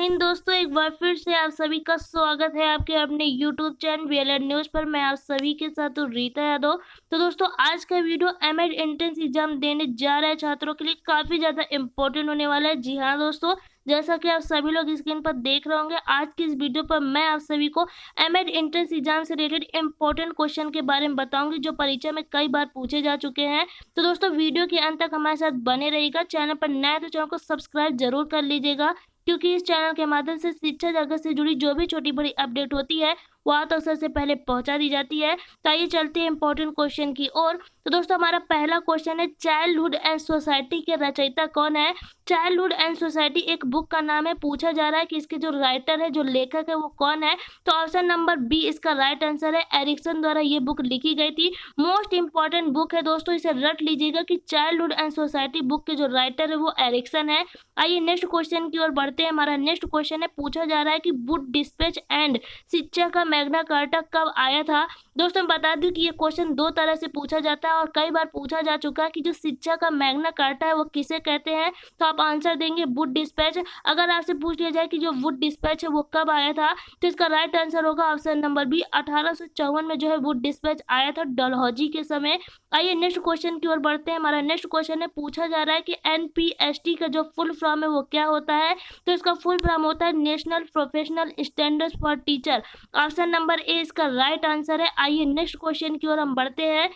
हिंद दोस्तों, एक बार फिर से आप सभी का स्वागत है आपके अपने यूट्यूब चैनल वीएलएड न्यूज़ पर। मैं आप सभी के साथ हूँ रीता यादव। तो दोस्तों, आज का वीडियो एमएड एंट्रेंस एग्जाम देने जा रहे छात्रों के लिए काफ़ी ज़्यादा इम्पोर्टेंट होने वाला है। जी हाँ दोस्तों, जैसा कि आप सभी लोग स्क्रीन पर देख रहे होंगे, आज की इस वीडियो पर मैं आप सभी को एमएड एंट्रेंस एग्जाम से रिलेटेड इंपॉर्टेंट क्वेश्चन के बारे में बताऊंगी जो परीक्षा में कई बार पूछे जा चुके हैं। तो दोस्तों, वीडियो के अंत तक हमारे साथ बने रहिएगा। चैनल पर नया है तो चैनल को सब्सक्राइब जरूर कर लीजिएगा, क्योंकि इस चैनल के माध्यम से शिक्षा जगत से जुड़ी जो भी छोटी बड़ी अपडेट होती है वो आप तक सबसे पहले पहुंचा दी जाती है। तो आइए चलते हैं इंपॉर्टेंट क्वेश्चन की ओर। तो दोस्तों, हमारा पहला क्वेश्चन है, चाइल्डहुड एंड सोसाइटी के रचयिता कौन है। चाइल्डहुड एंड सोसाइटी एक बुक का नाम है। पूछा जा रहा है कि इसके जो राइटर है, जो लेखक है, वो कौन है। तो ऑप्शन नंबर बी इसका राइट आंसर है। एरिक्सन द्वारा ये बुक लिखी गई थी। मोस्ट इंपॉर्टेंट बुक है दोस्तों, इसे रट लीजिएगा कि चाइल्डहुड एंड सोसाइटी बुक के जो राइटर है वो एरिक्सन है। आइए नेक्स्ट क्वेश्चन की ओर बढ़ते हैं। हमारा नेक्स्ट क्वेश्चन है, पूछा जा रहा है कि वुड डिस्पैच एंड शिक्षा का मैग्ना कार्टा कब आया था। दोस्तों, बता दूं कि ये क्वेश्चन दो तरह से पूछा जाता है और कई बार पूछा जा चुका है कि जो शिक्षा का मैग्ना कार्टा है वो किसे कहते हैं। तो आप आंसर देंगे वुड डिस्पैच। अगर आपसे पूछ लिया जाए कि जो वुड डिस्पैच है वो कब आया था, तो इसका राइट आंसर होगा ऑप्शन नंबर बी। 1854 में जो है वुड डिस्पैच आया था, डलहौजी के समय। आइए नेक्स्ट क्वेश्चन की ओर बढ़ते हैं। हमारा नेक्स्ट क्वेश्चन है, पूछा जा रहा है कि एनपीएसटी का जो फुल फॉर्म है वो क्या होता है। तो इसका फुल फॉर्म होता है national professional standards for teacher. Option number A इसका राइट आंसर है। आइए नेक्स्ट क्वेश्चन की ओर हम बढ़ते हैं।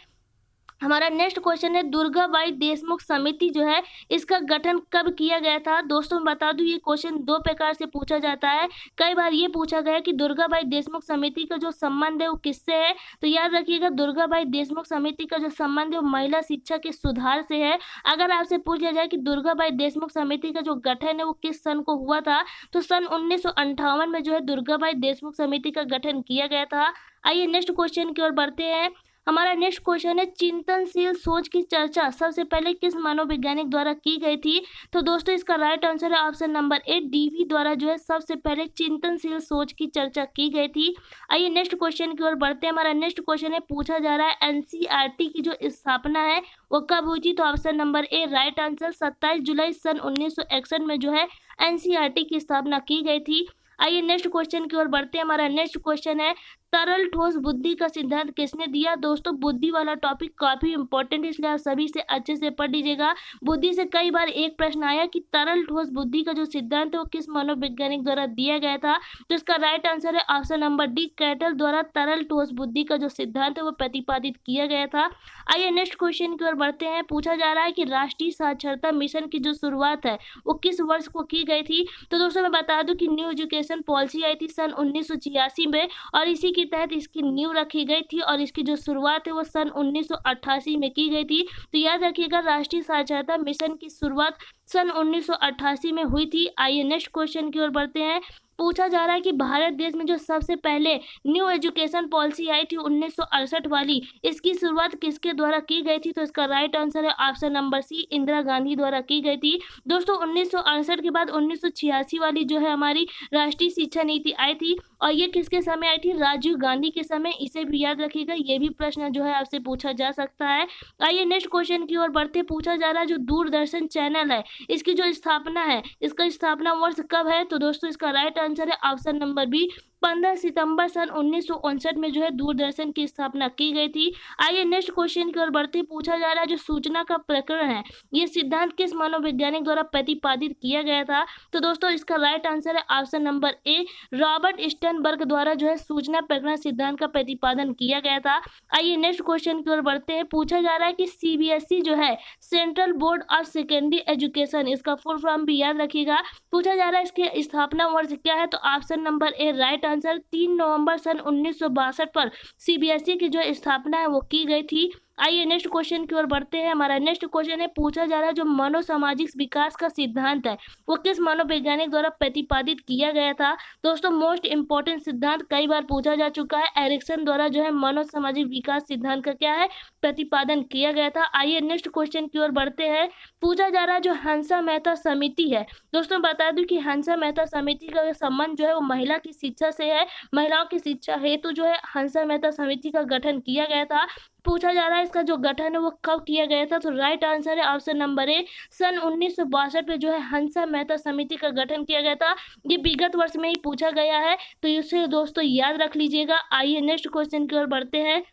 हमारा नेक्स्ट क्वेश्चन है, दुर्गाबाई देशमुख समिति जो है इसका गठन कब किया गया था। दोस्तों, बता दूं ये क्वेश्चन दो प्रकार से पूछा जाता है। कई बार ये पूछा गया कि दुर्गाबाई देशमुख समिति का जो संबंध है वो किससे है। तो याद रखिएगा, दुर्गाबाई देशमुख समिति का जो संबंध है वो महिला शिक्षा के सुधार से है। अगर आपसे पूछ लिया जाए कि दुर्गाबाई देशमुख समिति का जो गठन है वो किस सन को हुआ था, तो सन 1958 में जो है दुर्गाबाई देशमुख समिति का गठन किया गया था। आइए नेक्स्ट क्वेश्चन की ओर बढ़ते हैं। हमारा नेक्स्ट क्वेश्चन है, चिंतनशील सोच की चर्चा सबसे पहले किस मनोवैज्ञानिक द्वारा की गई थी। तो दोस्तों, इसका राइट आंसर है ऑप्शन नंबर ए, डीवी द्वारा जो है सबसे पहले चिंतनशील सोच की चर्चा की गई थी। आइए नेक्स्ट क्वेश्चन की ओर बढ़ते हैं। हमारा नेक्स्ट क्वेश्चन है, पूछा जा रहा है एनसीईआरटी की जो स्थापना है वो कब हुई थी। तो option number A right answer, 27 जुलाई सन 1961 में जो है एनसीईआरटी की स्थापना की गई थी। आइए नेक्स्ट क्वेश्चन की ओर बढ़ते हैं। हमारा नेक्स्ट क्वेश्चन है, तरल ठोस बुद्धि का सिद्धांत किसने दिया। दोस्तों, बुद्धि वाला टॉपिक काफी इंपॉर्टेंट है, इसलिए आप सभी से अच्छे से पढ़ लीजिएगा। बुद्धि से कई बार एक प्रश्न आया कि तरल ठोस बुद्धि का जो सिद्धांत है वो किस मनोवैज्ञानिक द्वारा दिया गया था। तो इसका राइट आंसर है ऑप्शन नंबर डी, कैटल द्वारा तरल ठोस बुद्धि का जो सिद्धांत है वो प्रतिपादित किया गया था। आइए नेक्स्ट क्वेश्चन की ओर बढ़ते हैं। पूछा जा रहा है कि राष्ट्रीय साक्षरता मिशन की जो शुरुआत है वो किस वर्ष को की गई थी। तो दोस्तों, मैं बता दूं कि न्यू एजुकेशन पॉलिसी आई थी सन 1986 में और इसी के तहत इसकी नींव रखी गई थी और इसकी जो शुरुआत है वो सन 1988 में की गई थी। तो याद रखिएगा, राष्ट्रीय साक्षरता मिशन की शुरुआत सन 1988 में हुई थी। आइए नेक्स्ट क्वेश्चन की ओर बढ़ते हैं। पूछा जा रहा है कि भारत देश में जो सबसे पहले न्यू एजुकेशन पॉलिसी आई थी 1968 वाली, इसकी शुरुआत किसके द्वारा की गई थी। तो इसका राइट आंसर है option number C, Indira Gandhi द्वारा की गई थी। दोस्तों, 1968 के बाद 1986 वाली जो है हमारी राष्ट्रीय शिक्षा नीति आई थी और ये किसके समय आई थी, राजीव गांधी के समय। इसे भी याद रखिएगा, ये भी प्रश्न जो है आपसे पूछा जा सकता है। आइए नेक्स्ट क्वेश्चन की ओर बढ़ते। पूछा जा रहा है, जो दूरदर्शन चैनल है इसकी जो स्थापना है, इसका स्थापना वर्ष कब है। तो दोस्तों, इसका राइट आंसर है ऑप्शन नंबर बी, 15 सितंबर सन 1959 में जो है दूरदर्शन की स्थापना की गई थी। आइए नेक्स्ट क्वेश्चन की ओर बढ़ते। पूछा जा रहा है, जो सूचना का प्रकरण है ये सिद्धांत किस मनोवैज्ञानिक द्वारा प्रतिपादित किया गया था। तो दोस्तों, इसका राइट आंसर है option number A, Robert Sternberg द्वारा जो है सूचना प्रकरण सिद्धांत का प्रतिपादन किया गया था। आइए नेक्स्ट क्वेश्चन की ओर बढ़ते हैं। पूछा जा रहा है कि सीबीएसई जो है central board of secondary education, इसका फुल फॉर्म भी याद रखिएगा। पूछा जा रहा है इसकी स्थापना वर्ष क्या है। तो option number A right answer, 3 नवंबर सन 1962 पर सीबीएसई की जो स्थापना है वो की गई थी। आइए नेक्स्ट क्वेश्चन की ओर बढ़ते हैं। हमारा नेक्स्ट क्वेश्चन है, पूछा जा रहा है जो मनोसामाजिक विकास का सिद्धांत है वो किस मनोवैज्ञानिक द्वारा प्रतिपादित किया गया था। दोस्तों, मोस्ट इंपॉर्टेंट सिद्धांत कई बार पूछा जा चुका है। एरिक्सन द्वारा जो है मनोसामाजिक विकास सिद्धांत का क्या है, प्रतिपादन किया गया था। आइए नेक्स्ट क्वेश्चन की ओर बढ़ते हैं। पूछा जा रहा है जो हंसा मेहता समिति है, दोस्तों बता दूं कि हंसा मेहता समिति का संबंध जो है वो महिला की शिक्षा से है। महिलाओं की शिक्षा हेतु जो है हंसा मेहता समिति का गठन किया गया था। पूछा जा रहा है इसका जो गठन है वो कब किया गया था, तो राइट आंसर है ऑप्शन नंबर ए, सन 1962 में जो है हंसा मेहता समिति का गठन किया गया था। ये विगत वर्ष में ही पूछा गया है, तो इसे दोस्तों याद रख लीजिएगा। आइए नेक्स्ट क्वेश्चन की ओर बढ़ते हैं।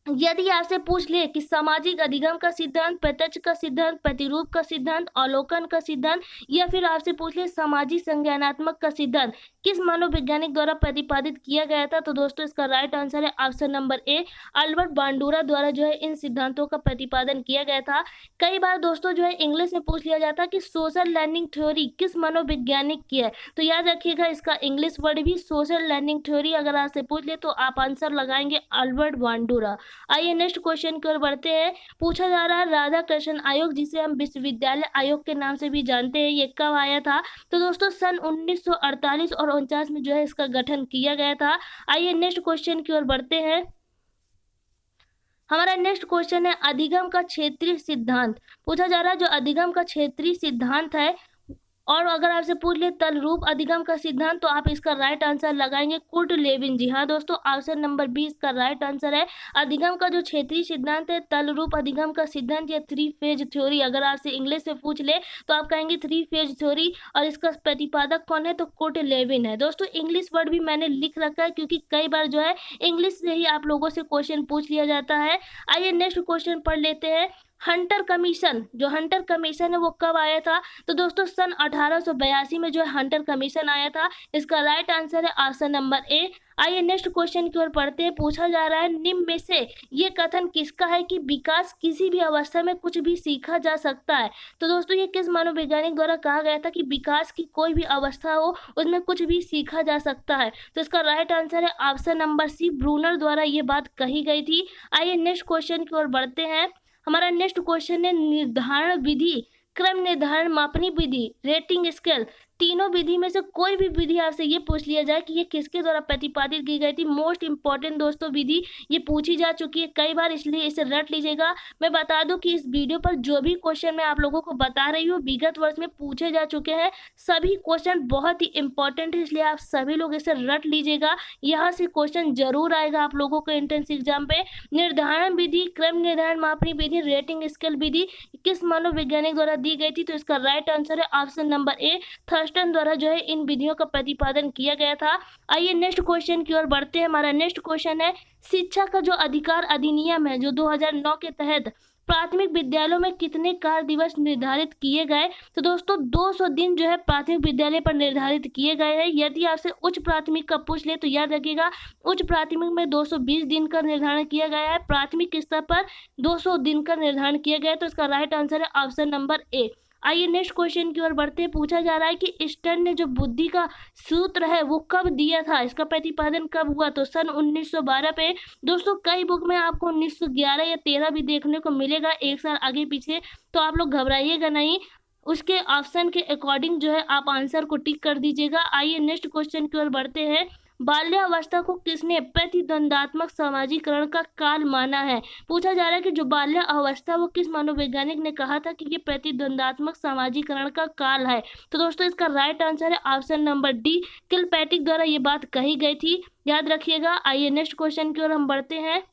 यदि आपसे पूछ ले कि सामाजिक अधिगम का सिद्धांत, प्रत्यक्ष का सिद्धांत, प्रतिरूप का सिद्धांत, अवलोकन का सिद्धांत, या फिर आपसे पूछ ले सामाजिक संज्ञानात्मक का सिद्धांत किस मनोवैज्ञानिक द्वारा प्रतिपादित किया गया था, तो दोस्तों इसका राइट आंसर है ऑप्शन नंबर ए, अल्बर्ट बांडुरा द्वारा जो है इन सिद्धांतों का प्रतिपादन किया गया था। कई बार दोस्तों जो है इंग्लिश में पूछ लिया जाता है कि सोशल लर्निंग थ्योरी किस मनोवैज्ञानिक की है, तो याद रखिएगा इसका इंग्लिश वर्ड भी सोशल लर्निंग थ्योरी। अगर आपसे पूछ ले तो आप आंसर लगाएंगे अल्बर्ट बांडुरा। आइए नेक्स्ट क्वेश्चन की ओर बढ़ते हैं। पूछा जा रहा है राधा कृष्ण आयोग, जिसे हम विश्वविद्यालय आयोग के नाम से भी जानते हैं, ये कब आया था, तो दोस्तों सन 1948 और 49 में जो है इसका गठन किया गया था। आइए नेक्स्ट क्वेश्चन की ओर बढ़ते हैं। हमारा नेक्स्ट क्वेश्चन है अधिगम का क्षेत्रीय सिद्धांत। पूछा जा रहा है जो अधिगम का क्षेत्रीय सिद्धांत है, और अगर आपसे पूछ ले तल रूप अधिगम का सिद्धांत, तो आप इसका राइट आंसर लगाएंगे कुर्ट लेविन। जी हाँ दोस्तों, ऑप्शन नंबर बी इसका राइट आंसर है। अधिगम का जो क्षेत्रीय सिद्धांत है तल रूप अधिगम का सिद्धांत या थ्री फेज थ्योरी, अगर आपसे इंग्लिश में पूछ ले तो आप कहेंगे थ्री फेज थ्योरी, और इसका प्रतिपादक कौन है, तो कुर्ट लेविन है। दोस्तों इंग्लिश वर्ड भी मैंने लिख रखा है, क्योंकि कई बार जो है इंग्लिश से ही आप लोगों से क्वेश्चन पूछ लिया जाता है। आइए नेक्स्ट क्वेश्चन पढ़ लेते हैं। हंटर कमीशन, जो हंटर कमीशन है वो कब आया था, तो दोस्तों सन 1882 में जो है हंटर कमीशन आया था। इसका राइट आंसर है ऑप्शन नंबर ए। आइए नेक्स्ट क्वेश्चन की ओर पढ़ते हैं। पूछा जा रहा है निम्न में से ये कथन किसका है कि विकास किसी भी अवस्था में कुछ भी सीखा जा सकता है, तो दोस्तों ये किस मनोवैज्ञानिक द्वारा कहा गया था कि विकास की कोई भी अवस्था हो उसमें कुछ भी सीखा जा सकता है, तो इसका राइट आंसर है ऑप्शन नंबर सी, ब्रूनर द्वारा ये बात कही गई थी। आइए नेक्स्ट क्वेश्चन की ओर बढ़ते हैं। हमारा नेक्स्ट क्वेश्चन है निर्धारण विधि, क्रम निर्धारण, मापनी विधि, रेटिंग स्केल, तीनों विधि में से कोई भी विधि आपसे ये पूछ लिया जाए कि ये किसके द्वारा प्रतिपादित की गई थी, मोस्ट इंपॉर्टेंट दोस्तों विधि ये पूछी जा चुकी है कई बार, इसलिए इसे रट लीजिएगा। मैं बता दूं कि इस वीडियो पर जो भी क्वेश्चन मैं आप लोगों को बता रही हूँ विगत वर्ष में पूछे जा चुके हैं, सभी क्वेश्चन बहुत ही इंपॉर्टेंट है, इसलिए आप सभी लोग इसे रट लीजिएगा। यहाँ से क्वेश्चन जरूर आएगा आप लोगों को एंट्रेंस एग्जाम पे। निर्धारण विधि, क्रम निर्धारण, मापनी विधि, रेटिंग स्केल विधि किस मनोवैज्ञानिक द्वारा दी गई थी, तो इसका राइट आंसर है ऑप्शन नंबर ए, थर्स्टन द्वारा जो है इन विधियों का प्रतिपादन किया गया था। आइए नेक्स्ट क्वेश्चन की ओर बढ़ते हैं। हमारा नेक्स्ट क्वेश्चन है शिक्षा का जो अधिकार अधिनियम है जो 2009 के तहत प्राथमिक विद्यालयों में कितने कार्य दिवस निर्धारित किए गए, तो दोस्तों 200 दिन जो है प्राथमिक विद्यालय पर निर्धारित किए गए हैं। यदि आपसे उच्च प्राथमिक का पूछ ले तो याद रखिएगा उच्च प्राथमिक में 220 दिन का निर्धारण किया गया है, प्राथमिक स्तर पर 200 दिन का निर्धारण किया गया है, तो इसका राइट आंसर है ऑप्शन नंबर ए। आइए नेक्स्ट क्वेश्चन की ओर बढ़ते हैं। पूछा जा रहा है कि स्टर्न ने जो बुद्धि का सूत्र है वो कब दिया था, इसका प्रतिपादन कब हुआ, तो सन 1912 पे। दोस्तों कई बुक में आपको 1911 या 13 भी देखने को मिलेगा, एक साल आगे पीछे, तो आप लोग घबराइएगा नहीं, उसके ऑप्शन के अकॉर्डिंग जो है आप आंसर को टिक कर दीजिएगा। आइए नेक्स्ट क्वेश्चन की ओर बढ़ते हैं। बाल्यावस्था को किसने प्रतिद्वंदात्मक समाजीकरण का काल माना है, पूछा जा रहा है कि जो बाल्य अवस्था वो किस मनोवैज्ञानिक ने कहा था कि ये प्रतिद्वंदात्मक समाजीकरण का काल है, तो दोस्तों इसका राइट आंसर है ऑप्शन नंबर डी, किलपैट्रिक द्वारा ये बात कही गई थी, याद रखिएगा। आइए नेक्स्ट क्वेश्चन की ओर हम बढ़ते हैं।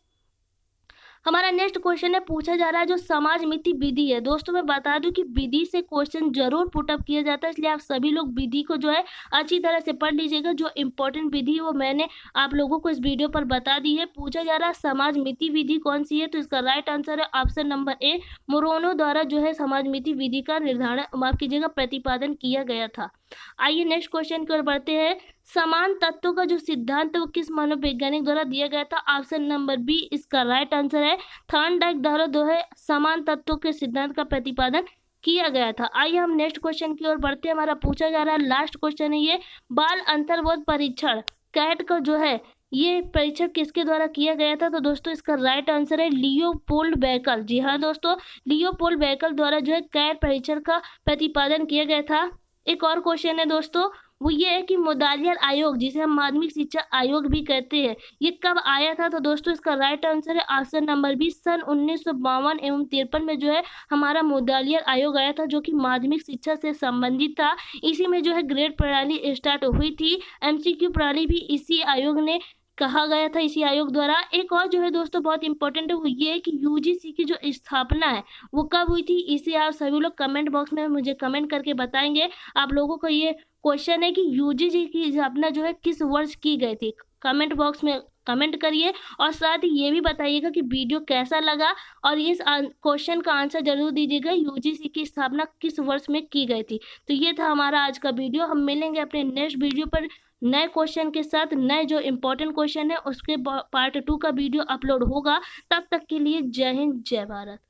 हमारा नेक्स्ट क्वेश्चन है, पूछा जा रहा है जो समाज मिति विधि है। दोस्तों मैं बता दूं कि विधि से क्वेश्चन जरूर पुटअप किया जाता है, इसलिए आप सभी लोग विधि को जो है अच्छी तरह से पढ़ लीजिएगा। जो इंपॉर्टेंट विधि है वो मैंने आप लोगों को इस वीडियो पर बता दी है। पूछा जा रहा है समाज मिति विधि कौन सी है, तो इसका राइट आंसर है ऑप्शन नंबर ए, मोरोनो द्वारा जो है समाज मिति विधि का निर्धारण, माफ कीजिएगा, प्रतिपादन किया गया था। आइए नेक्स्ट क्वेश्चन की ओर बढ़ते हैं। समान तत्वों का जो सिद्धांत है वो किस मनोवैज्ञानिक द्वारा दिया गया था, ऑप्शन नंबर बी इसका राइट आंसर है, थॉर्नडाइक द्वारा जो है समान तत्वों के सिद्धांत का प्रतिपादन किया गया था। आइए हम नेक्स्ट क्वेश्चन की ओर बढ़ते हैं। हमारा पूछा जा रहा है लास्ट क्वेश्चन है ये, बाल अंतर्बोध परीक्षण कैट का जो है ये परीक्षण किसके द्वारा किया गया था, तो दोस्तों इसका राइट आंसर है लियोपोल्ड बैकल। जी हाँ दोस्तों, लियोपोल्ड बैकल द्वारा जो है कैट परीक्षण का प्रतिपादन किया गया था। एक और क्वेश्चन है दोस्तों, वो ये है कि मोदालियर आयोग, जिसे हम माध्यमिक शिक्षा आयोग भी कहते हैं, ये कब आया था, तो दोस्तों इसका राइट आंसर है ऑप्शन नंबर बी, सन 1952 एवं 53 में जो है हमारा मोदालियर आयोग आया था, जो कि माध्यमिक शिक्षा से संबंधित था। इसी में जो है ग्रेड प्रणाली स्टार्ट हुई थी, एमसीक्यू प्रणाली भी इसी आयोग ने कहा गया था इसी आयोग द्वारा। एक और जो है दोस्तों बहुत इंपॉर्टेंट है वो ये है कि यूजीसी की जो स्थापना है वो कब हुई थी, इसे आप सभी लोग कमेंट बॉक्स में मुझे कमेंट करके बताएंगे। आप लोगों को ये क्वेश्चन है कि यूजीसी की स्थापना जो है किस वर्ष की गई थी, कमेंट बॉक्स में कमेंट करिए। और साथ ही ये भी बताइएगा कि वीडियो कैसा लगा, और इस क्वेश्चन का आंसर जरूर दीजिएगा, यूजीसी की स्थापना किस वर्ष में की गई थी। तो ये था हमारा आज का वीडियो। हम मिलेंगे अपने नेक्स्ट वीडियो पर नए क्वेश्चन के साथ। नए जो इम्पोर्टेंट क्वेश्चन है उसके पार्ट 2 का वीडियो अपलोड होगा। तब तक के लिए जय हिंद, जय भारत।